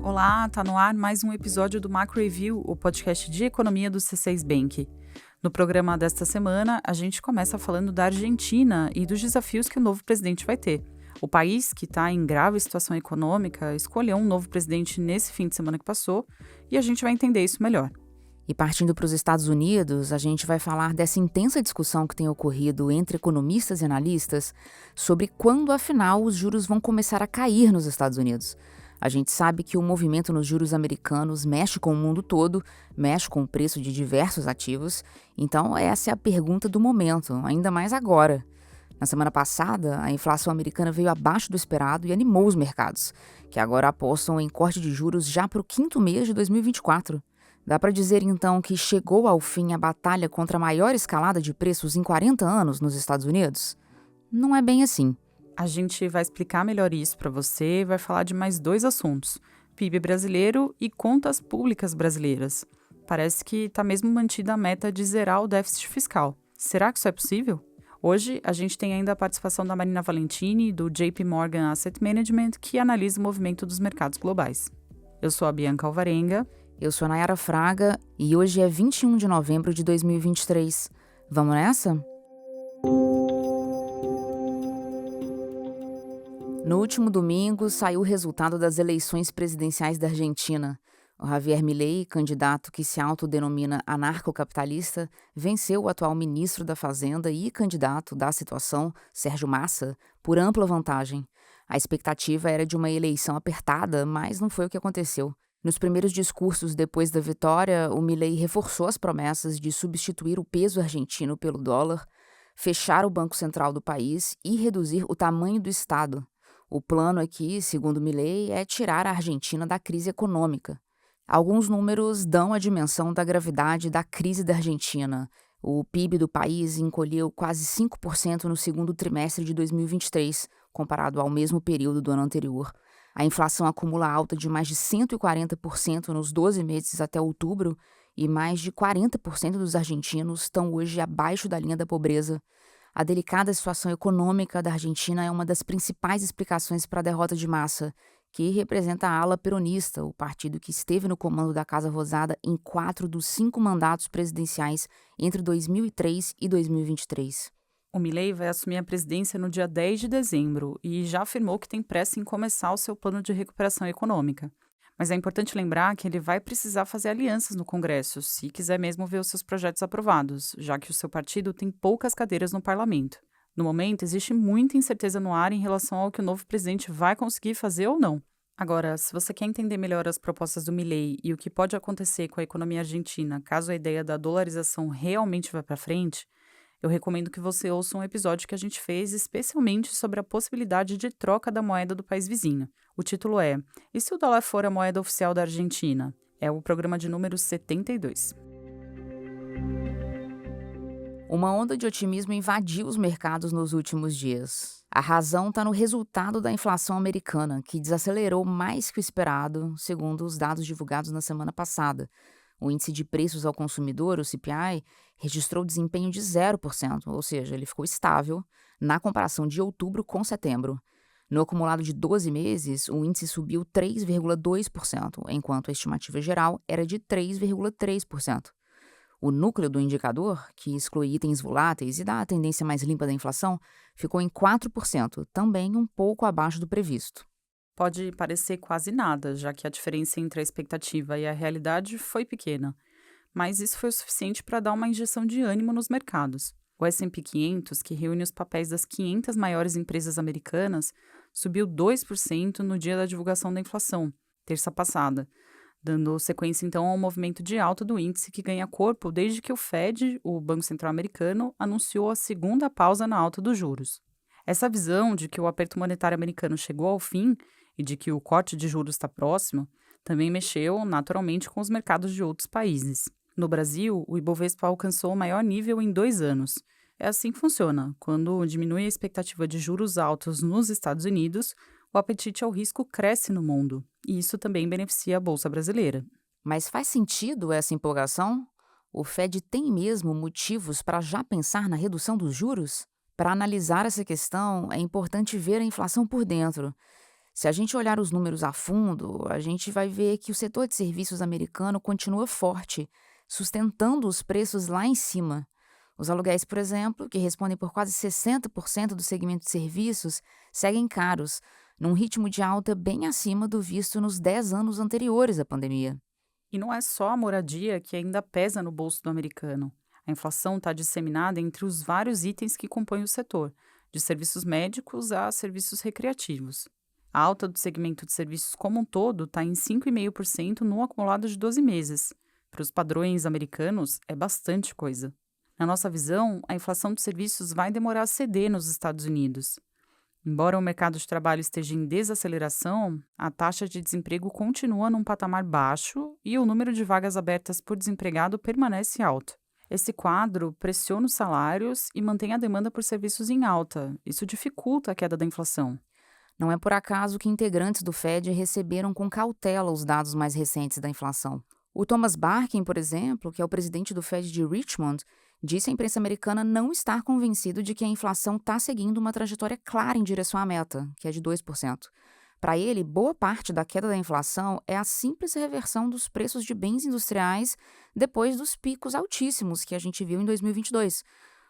Olá, tá no ar mais um episódio do Macro Review, o podcast de economia do C6 Bank. No programa desta semana, a gente começa falando da Argentina e dos desafios que o novo presidente vai ter. O país, que está em grave situação econômica, escolheu um novo presidente nesse fim de semana que passou e a gente vai entender isso melhor. E partindo para os Estados Unidos, a gente vai falar dessa intensa discussão que tem ocorrido entre economistas e analistas sobre quando, afinal, os juros vão começar a cair nos Estados Unidos. A gente sabe que o movimento nos juros americanos mexe com o mundo todo, mexe com o preço de diversos ativos, então essa é a pergunta do momento, ainda mais agora. Na semana passada, a inflação americana veio abaixo do esperado e animou os mercados, que agora apostam em corte de juros já para o quinto mês de 2024. Dá para dizer, então, que chegou ao fim a batalha contra a maior escalada de preços em 40 anos nos Estados Unidos? Não é bem assim. A gente vai explicar melhor isso para você e vai falar de mais dois assuntos: PIB brasileiro e contas públicas brasileiras. Parece que está mesmo mantida a meta de zerar o déficit fiscal. Será que isso é possível? Hoje, a gente tem ainda a participação da Marina Valentini, do JP Morgan Asset Management, que analisa o movimento dos mercados globais. Eu sou a Bianca Alvarenga. Eu sou a Nayara Fraga e hoje é 21 de novembro de 2023. Vamos nessa? No último domingo, saiu o resultado das eleições presidenciais da Argentina. O Javier Milei, candidato que se autodenomina anarcocapitalista, venceu o atual ministro da Fazenda e candidato da situação, Sérgio Massa, por ampla vantagem. A expectativa era de uma eleição apertada, mas não foi o que aconteceu. Nos primeiros discursos depois da vitória, o Milei reforçou as promessas de substituir o peso argentino pelo dólar, fechar o Banco Central do país e reduzir o tamanho do Estado. O plano aqui, segundo Milei, é tirar a Argentina da crise econômica. Alguns números dão a dimensão da gravidade da crise da Argentina. O PIB do país encolheu quase 5% no segundo trimestre de 2023, comparado ao mesmo período do ano anterior. A inflação acumula alta de mais de 140% nos 12 meses até outubro e mais de 40% dos argentinos estão hoje abaixo da linha da pobreza. A delicada situação econômica da Argentina é uma das principais explicações para a derrota de Massa, que representa a ala peronista, o partido que esteve no comando da Casa Rosada em 4 dos 5 mandatos presidenciais entre 2003 e 2023. O Milei vai assumir a presidência no dia 10 de dezembro e já afirmou que tem pressa em começar o seu plano de recuperação econômica. Mas é importante lembrar que ele vai precisar fazer alianças no Congresso, se quiser mesmo ver os seus projetos aprovados, já que o seu partido tem poucas cadeiras no parlamento. No momento, existe muita incerteza no ar em relação ao que o novo presidente vai conseguir fazer ou não. Agora, se você quer entender melhor as propostas do Milei e o que pode acontecer com a economia argentina caso a ideia da dolarização realmente vá para frente, eu recomendo que você ouça um episódio que a gente fez especialmente sobre a possibilidade de troca da moeda do país vizinho. O título é "E se o dólar for a moeda oficial da Argentina?" É o programa de número 72. Uma onda de otimismo invadiu os mercados nos últimos dias. A razão está no resultado da inflação americana, que desacelerou mais que o esperado, segundo os dados divulgados na semana passada. O índice de preços ao consumidor, o CPI, registrou desempenho de 0%, ou seja, ele ficou estável na comparação de outubro com setembro. No acumulado de 12 meses, o índice subiu 3,2%, enquanto a estimativa geral era de 3,3%. O núcleo do indicador, que exclui itens voláteis e dá a tendência mais limpa da inflação, ficou em 4%, também um pouco abaixo do previsto. Pode parecer quase nada, já que a diferença entre a expectativa e a realidade foi pequena. Mas isso foi o suficiente para dar uma injeção de ânimo nos mercados. O S&P 500, que reúne os papéis das 500 maiores empresas americanas, subiu 2% no dia da divulgação da inflação, terça passada, dando sequência então ao movimento de alta do índice que ganha corpo desde que o Fed, o Banco Central Americano, anunciou a segunda pausa na alta dos juros. Essa visão de que o aperto monetário americano chegou ao fim e de que o corte de juros está próximo, também mexeu naturalmente com os mercados de outros países. No Brasil, o Ibovespa alcançou o maior nível em 2 anos. É assim que funciona. Quando diminui a expectativa de juros altos nos Estados Unidos, o apetite ao risco cresce no mundo. E isso também beneficia a Bolsa Brasileira. Mas faz sentido essa empolgação? O Fed tem mesmo motivos para já pensar na redução dos juros? Para analisar essa questão, é importante ver a inflação por dentro. Se a gente olhar os números a fundo, a gente vai ver que o setor de serviços americano continua forte, sustentando os preços lá em cima. Os aluguéis, por exemplo, que respondem por quase 60% do segmento de serviços, seguem caros, num ritmo de alta bem acima do visto nos 10 anos anteriores à pandemia. E não é só a moradia que ainda pesa no bolso do americano. A inflação está disseminada entre os vários itens que compõem o setor, de serviços médicos a serviços recreativos. A alta do segmento de serviços como um todo está em 5,5% no acumulado de 12 meses. Para os padrões americanos, é bastante coisa. Na nossa visão, a inflação de serviços vai demorar a ceder nos Estados Unidos. Embora o mercado de trabalho esteja em desaceleração, a taxa de desemprego continua num patamar baixo e o número de vagas abertas por desempregado permanece alto. Esse quadro pressiona os salários e mantém a demanda por serviços em alta. Isso dificulta a queda da inflação. Não é por acaso que integrantes do Fed receberam com cautela os dados mais recentes da inflação. O Thomas Barkin, por exemplo, que é o presidente do Fed de Richmond, disse à imprensa americana não estar convencido de que a inflação está seguindo uma trajetória clara em direção à meta, que é de 2%. Para ele, boa parte da queda da inflação é a simples reversão dos preços de bens industriais depois dos picos altíssimos que a gente viu em 2022.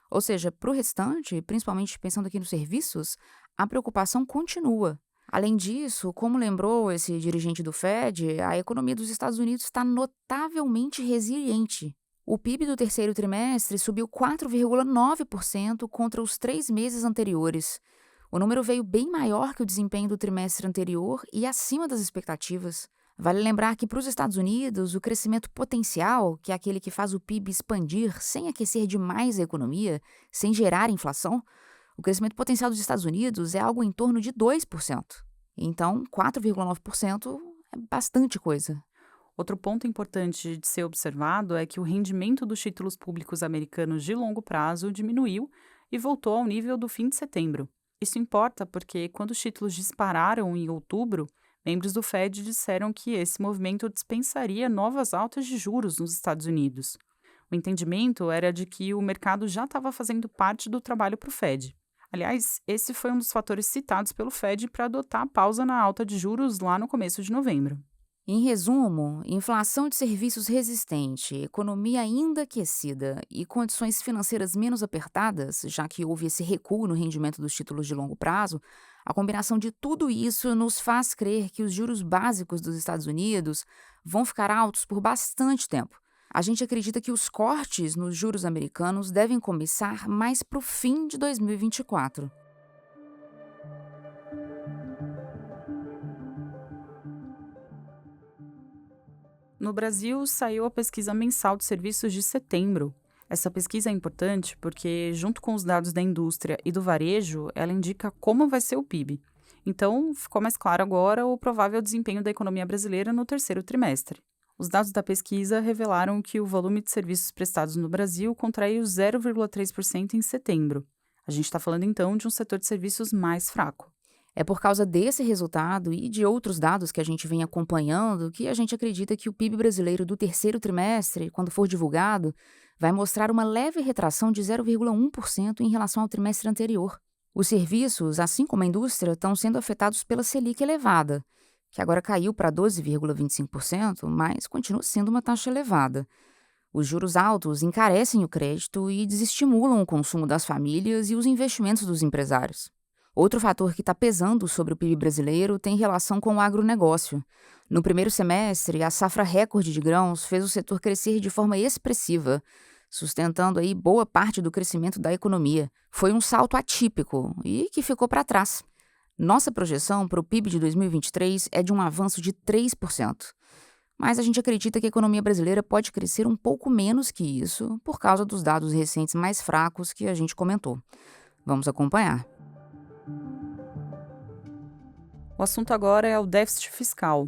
Ou seja, para o restante, principalmente pensando aqui nos serviços, a preocupação continua. Além disso, como lembrou esse dirigente do Fed, a economia dos Estados Unidos está notavelmente resiliente. O PIB do terceiro trimestre subiu 4,9% contra os 3 meses anteriores. O número veio bem maior que o desempenho do trimestre anterior e acima das expectativas. Vale lembrar que para os Estados Unidos, o crescimento potencial, que é aquele que faz o PIB expandir sem aquecer demais a economia, sem gerar inflação, o crescimento potencial dos Estados Unidos é algo em torno de 2%. Então, 4,9% é bastante coisa. Outro ponto importante de ser observado é que o rendimento dos títulos públicos americanos de longo prazo diminuiu e voltou ao nível do fim de setembro. Isso importa porque, quando os títulos dispararam em outubro, membros do Fed disseram que esse movimento dispensaria novas altas de juros nos Estados Unidos. O entendimento era de que o mercado já estava fazendo parte do trabalho para o Fed. Aliás, esse foi um dos fatores citados pelo Fed para adotar a pausa na alta de juros lá no começo de novembro. Em resumo, inflação de serviços resistente, economia ainda aquecida e condições financeiras menos apertadas, já que houve esse recuo no rendimento dos títulos de longo prazo, a combinação de tudo isso nos faz crer que os juros básicos dos Estados Unidos vão ficar altos por bastante tempo. A gente acredita que os cortes nos juros americanos devem começar mais para o fim de 2024. No Brasil, saiu a pesquisa mensal de serviços de setembro. Essa pesquisa é importante porque, junto com os dados da indústria e do varejo, ela indica como vai ser o PIB. Então, ficou mais claro agora o provável desempenho da economia brasileira no terceiro trimestre. Os dados da pesquisa revelaram que o volume de serviços prestados no Brasil contraiu 0,3% em setembro. A gente está falando, então, de um setor de serviços mais fraco. É por causa desse resultado e de outros dados que a gente vem acompanhando que a gente acredita que o PIB brasileiro do terceiro trimestre, quando for divulgado, vai mostrar uma leve retração de 0,1% em relação ao trimestre anterior. Os serviços, assim como a indústria, estão sendo afetados pela Selic elevada, que agora caiu para 12,25%, mas continua sendo uma taxa elevada. Os juros altos encarecem o crédito e desestimulam o consumo das famílias e os investimentos dos empresários. Outro fator que está pesando sobre o PIB brasileiro tem relação com o agronegócio. No primeiro semestre, a safra recorde de grãos fez o setor crescer de forma expressiva, sustentando aí boa parte do crescimento da economia. Foi um salto atípico e que ficou para trás. Nossa projeção para o PIB de 2023 é de um avanço de 3%. Mas a gente acredita que a economia brasileira pode crescer um pouco menos que isso por causa dos dados recentes mais fracos que a gente comentou. Vamos acompanhar. O assunto agora é o déficit fiscal.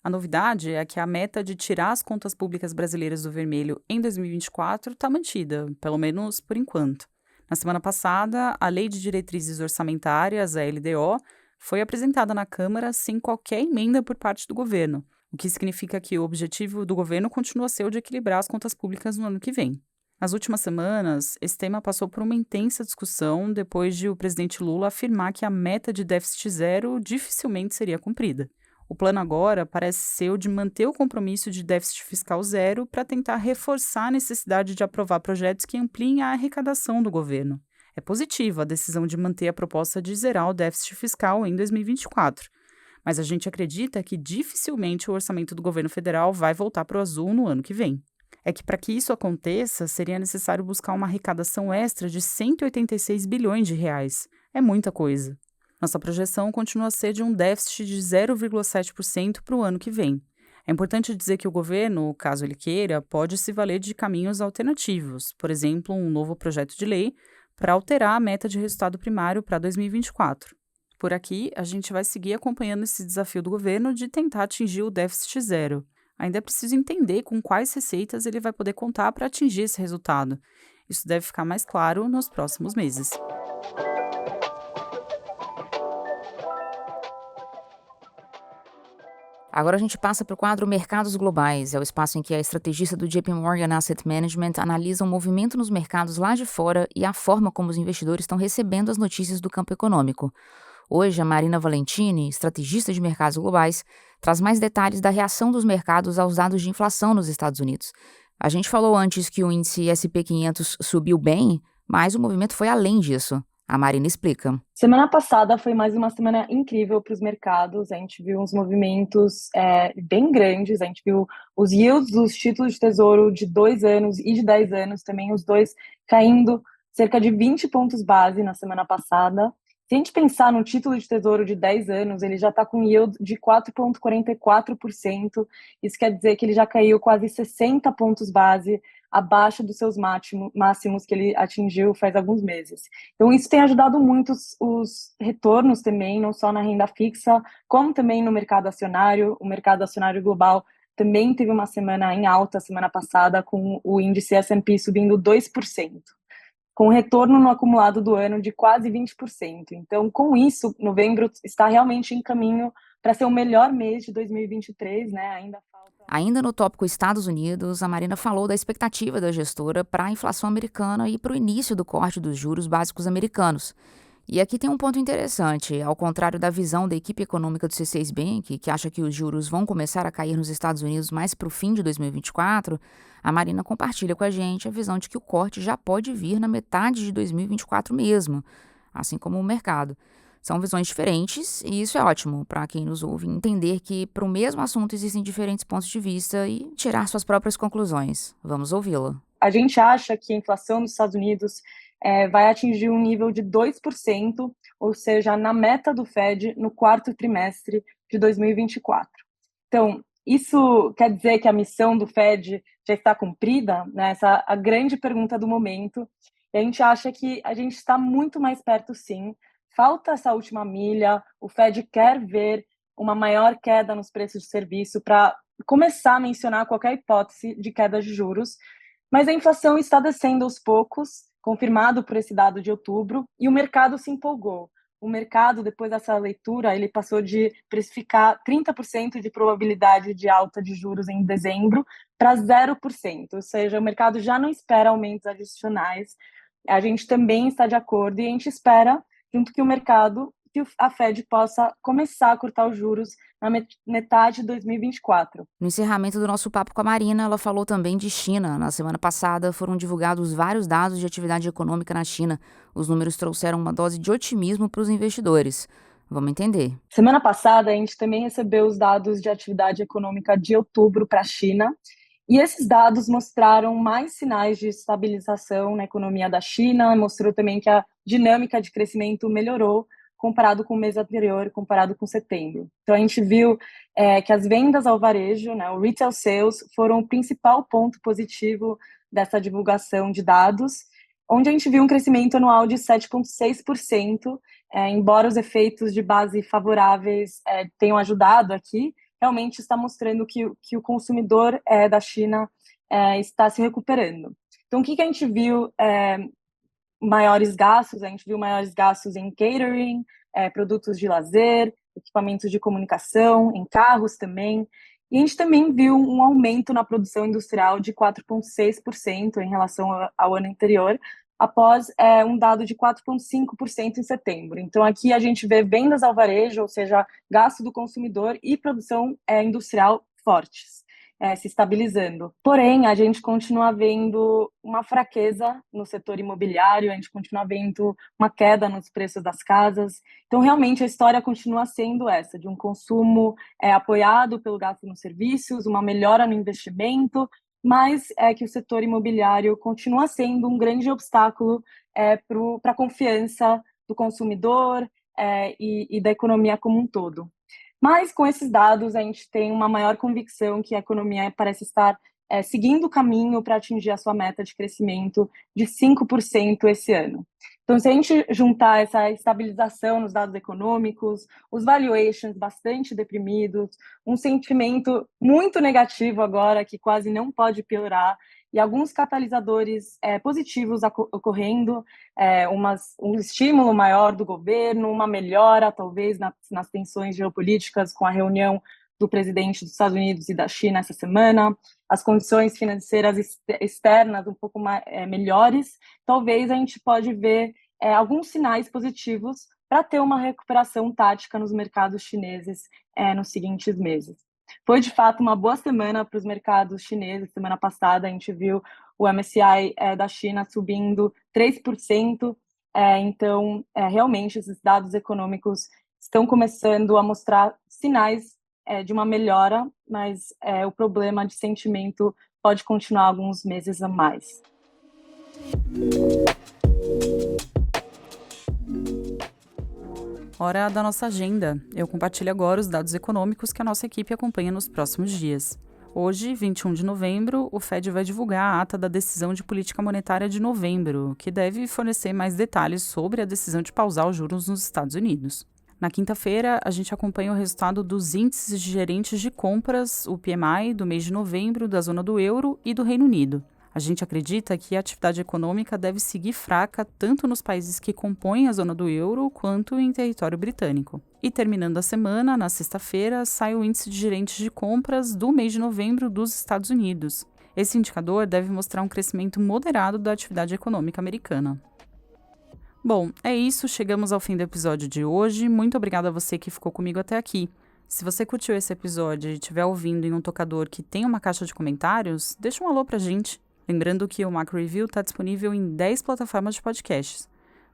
A novidade é que a meta de tirar as contas públicas brasileiras do vermelho em 2024 está mantida, pelo menos por enquanto. Na semana passada, a Lei de Diretrizes Orçamentárias, a LDO, foi apresentada na Câmara sem qualquer emenda por parte do governo, o que significa que o objetivo do governo continua a ser o de equilibrar as contas públicas no ano que vem. Nas últimas semanas, esse tema passou por uma intensa discussão depois de o presidente Lula afirmar que a meta de déficit zero dificilmente seria cumprida. O plano agora parece ser o de manter o compromisso de déficit fiscal zero para tentar reforçar a necessidade de aprovar projetos que ampliem a arrecadação do governo. É positiva a decisão de manter a proposta de zerar o déficit fiscal em 2024, mas a gente acredita que dificilmente o orçamento do governo federal vai voltar para o azul no ano que vem. É que para que isso aconteça, seria necessário buscar uma arrecadação extra de 186 bilhões de reais. É muita coisa. Nossa projeção continua a ser de um déficit de 0,7% para o ano que vem. É importante dizer que o governo, caso ele queira, pode se valer de caminhos alternativos, por exemplo, um novo projeto de lei para alterar a meta de resultado primário para 2024. Por aqui, a gente vai seguir acompanhando esse desafio do governo de tentar atingir o déficit zero. Ainda é preciso entender com quais receitas ele vai poder contar para atingir esse resultado. Isso deve ficar mais claro nos próximos meses. Agora a gente passa para o quadro Mercados Globais. É o espaço em que a estrategista do JP Morgan Asset Management analisa o movimento nos mercados lá de fora e a forma como os investidores estão recebendo as notícias do campo econômico. Hoje, a Marina Valentini, estrategista de mercados globais, traz mais detalhes da reação dos mercados aos dados de inflação nos Estados Unidos. A gente falou antes que o índice SP500 subiu bem, mas o movimento foi além disso. A Marina explica. Semana passada foi mais uma semana incrível para os mercados. A gente viu uns movimentos bem grandes. A gente viu os yields dos títulos de tesouro de 2 anos e de 10 anos, também os dois caindo cerca de 20 pontos base na semana passada. Se a gente pensar no título de tesouro de 10 anos, ele já está com yield de 4,44%. Isso quer dizer que ele já caiu quase 60 pontos base abaixo dos seus máximos que ele atingiu faz alguns meses. Então, isso tem ajudado muito os retornos também, não só na renda fixa, como também no mercado acionário. O mercado acionário global também teve uma semana em alta, semana passada, com o índice S&P subindo 2%, com retorno no acumulado do ano de quase 20%. Então, com isso, novembro está realmente em caminho para ser o melhor mês de 2023, né? Ainda no tópico Estados Unidos, a Marina falou da expectativa da gestora para a inflação americana e para o início do corte dos juros básicos americanos. E aqui tem um ponto interessante. Ao contrário da visão da equipe econômica do C6 Bank, que acha que os juros vão começar a cair nos Estados Unidos mais para o fim de 2024, a Marina compartilha com a gente a visão de que o corte já pode vir na metade de 2024 mesmo, assim como o mercado. São visões diferentes e isso é ótimo para quem nos ouve entender que para o mesmo assunto existem diferentes pontos de vista e tirar suas próprias conclusões. Vamos ouvi-la. A gente acha que a inflação nos Estados Unidos vai atingir um nível de 2%, ou seja, na meta do Fed no quarto trimestre de 2024. Então, isso quer dizer que a missão do Fed já está cumprida? Né? Essa é a grande pergunta do momento. E a gente acha que a gente está muito mais perto, sim. Falta essa última milha, o Fed quer ver uma maior queda nos preços de serviço para começar a mencionar qualquer hipótese de queda de juros, mas a inflação está descendo aos poucos, confirmado por esse dado de outubro, e o mercado se empolgou. O mercado, depois dessa leitura, ele passou de precificar 30% de probabilidade de alta de juros em dezembro para 0%, ou seja, o mercado já não espera aumentos adicionais. A gente também está de acordo e a gente espera, junto que o mercado, que a Fed possa começar a cortar os juros na metade de 2024. No encerramento do nosso papo com a Marina, ela falou também de China. Na semana passada foram divulgados vários dados de atividade econômica na China. Os números trouxeram uma dose de otimismo para os investidores. Vamos entender. Semana passada, a gente também recebeu os dados de atividade econômica de outubro para a China. E esses dados mostraram mais sinais de estabilização na economia da China, mostrou também que a dinâmica de crescimento melhorou comparado com o mês anterior, comparado com setembro. Então, a gente viu que as vendas ao varejo, né, o retail sales, foram o principal ponto positivo dessa divulgação de dados, onde a gente viu um crescimento anual de 7,6%, embora os efeitos de base favoráveis tenham ajudado aqui, realmente está mostrando que o consumidor da China está se recuperando. Então, o que a gente viu? Maiores gastos, a gente viu maiores gastos em catering, produtos de lazer, equipamentos de comunicação, em carros também. E a gente também viu um aumento na produção industrial de 4,6% em relação ao ano anterior, após um dado de 4,5% em setembro. Então, aqui a gente vê vendas ao varejo, ou seja, gasto do consumidor e produção industrial fortes, se estabilizando. Porém, a gente continua vendo uma fraqueza no setor imobiliário, a gente continua vendo uma queda nos preços das casas. Então, realmente, a história continua sendo essa, de um consumo apoiado pelo gasto nos serviços, uma melhora no investimento, mas é que o setor imobiliário continua sendo um grande obstáculo para a confiança do consumidor e da economia como um todo. Mas, com esses dados, a gente tem uma maior convicção que a economia parece estar seguindo o caminho para atingir a sua meta de crescimento de 5% esse ano. Então, se a gente juntar essa estabilização nos dados econômicos, os valuations bastante deprimidos, um sentimento muito negativo agora, que quase não pode piorar, e alguns catalisadores positivos ocorrendo, um estímulo maior do governo, uma melhora, talvez, nas tensões geopolíticas com a reunião do presidente dos Estados Unidos e da China essa semana, as condições financeiras externas um pouco melhores, talvez a gente pode ver alguns sinais positivos para ter uma recuperação tática nos mercados chineses nos seguintes meses. Foi, de fato, uma boa semana para os mercados chineses. Semana passada, a gente viu o MSCI da China subindo 3%. Então, realmente, esses dados econômicos estão começando a mostrar sinais de uma melhora, mas o problema de sentimento pode continuar alguns meses a mais. Hora da nossa agenda. Eu compartilho agora os dados econômicos que a nossa equipe acompanha nos próximos dias. Hoje, 21 de novembro, o Fed vai divulgar a ata da decisão de política monetária de novembro, que deve fornecer mais detalhes sobre a decisão de pausar os juros nos Estados Unidos. Na quinta-feira, a gente acompanha o resultado dos índices de gerentes de compras, o PMI, do mês de novembro, da zona do euro e do Reino Unido. A gente acredita que a atividade econômica deve seguir fraca tanto nos países que compõem a zona do euro quanto em território britânico. E terminando a semana, na sexta-feira, sai o índice de gerentes de compras do mês de novembro dos Estados Unidos. Esse indicador deve mostrar um crescimento moderado da atividade econômica americana. Bom, é isso, chegamos ao fim do episódio de hoje. Muito obrigada a você que ficou comigo até aqui. Se você curtiu esse episódio e estiver ouvindo em um tocador que tem uma caixa de comentários, deixa um alô pra gente. Lembrando que o Macro Review está disponível em 10 plataformas de podcasts.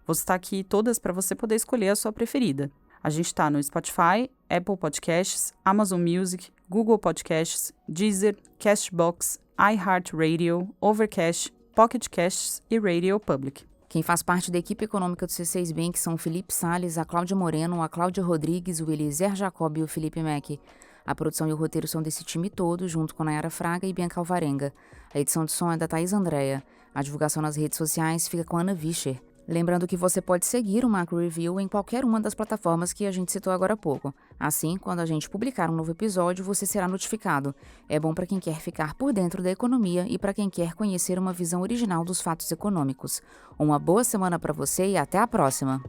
Vou citar aqui todas para você poder escolher a sua preferida. A gente está no Spotify, Apple Podcasts, Amazon Music, Google Podcasts, Deezer, Castbox, iHeartRadio, Overcast, Pocket Casts e Radio Public. Quem faz parte da equipe econômica do C6 Bank são o Felipe Salles, a Cláudia Moreno, a Cláudia Rodrigues, o Eliezer Jacob e o Felipe Mack. A produção e o roteiro são desse time todo, junto com Nayara Fraga e Bianca Alvarenga. A edição de som é da Thaís Andréa. A divulgação nas redes sociais fica com a Ana Vischer. Lembrando que você pode seguir o Macro Review em qualquer uma das plataformas que a gente citou agora há pouco. Assim, quando a gente publicar um novo episódio, você será notificado. É bom para quem quer ficar por dentro da economia e para quem quer conhecer uma visão original dos fatos econômicos. Uma boa semana para você e até a próxima!